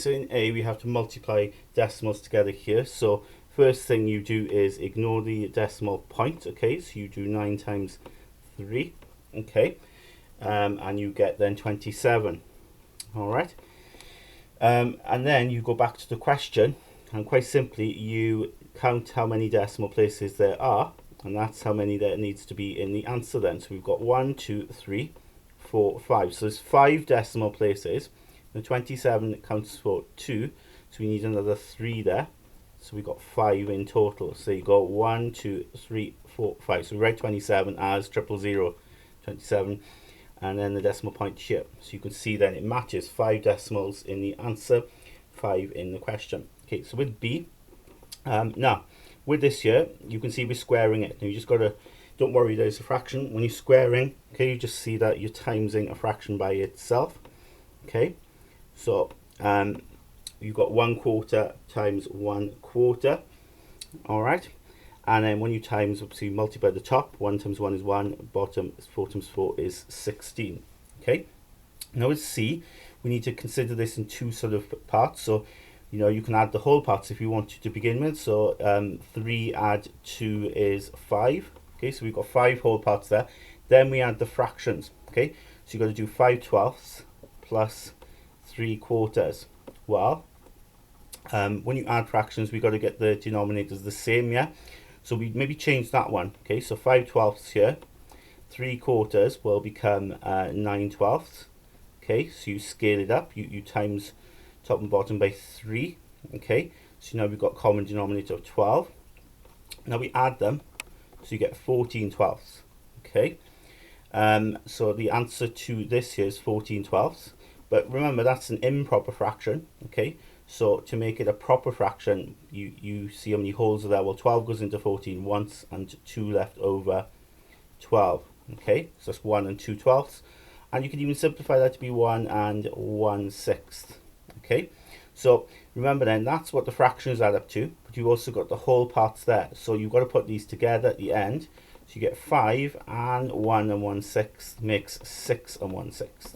So in A, we have to multiply decimals together here. So first thing you do is ignore the decimal point. Okay, so you do 9 times 3. Okay, and you get then 27. All right. And then you go back to the question, and quite simply you count how many decimal places there are, and that's how many there needs to be in the answer then. So we've got 1, 2, 3, 4, 5. So there's 5 decimal places. The 27 counts for 2, so we need another 3 there. So we've got 5 in total. So you got 1, 2, 3, 4, 5. So we write 27 as 000, 27, and then the decimal point here. So you can see then it matches 5 decimals in the answer, 5 in the question. Okay, so with B, now with this here, you can see we're squaring it. Now you just got to, don't worry, there's a fraction. When you're squaring, okay, you just see that you're timesing a fraction by itself. Okay, so you've got 1/4 times 1/4. All right, and then when you times, so you multiply the top. 1 times 1 is 1, bottom is 4 times 4 is 16. Okay, now with C, we need to consider this in 2 sort of parts. So you can add the whole parts if you want to begin with. So 3 add 2 is 5. Okay, so we've got 5 whole parts there. Then we add the fractions. Okay, so you've got to do 5/12 plus 3/4. Well, when you add fractions, we've got to get the denominators the same, yeah? So we maybe change that one. Okay, so 5/12 here. 3/4 will become 9/12. Okay, so you scale it up. You times top and bottom by 3. Okay, so now we've got common denominator of 12. Now we add them, so you get 14/12. Okay, so the answer to this here is 14/12. But remember, that's an improper fraction. Okay, so to make it a proper fraction, you see how many holes are there. Well, 12 goes into 14 once, and 2 left over 12. Okay, so that's 1 and 2/12. And you can even simplify that to be 1 and 1/6. Okay, so remember then, that's what the fractions add up to, but you've also got the whole parts there. So you've got to put these together at the end. So you get 5 and 1 and 1/6 makes 6 and 1/6.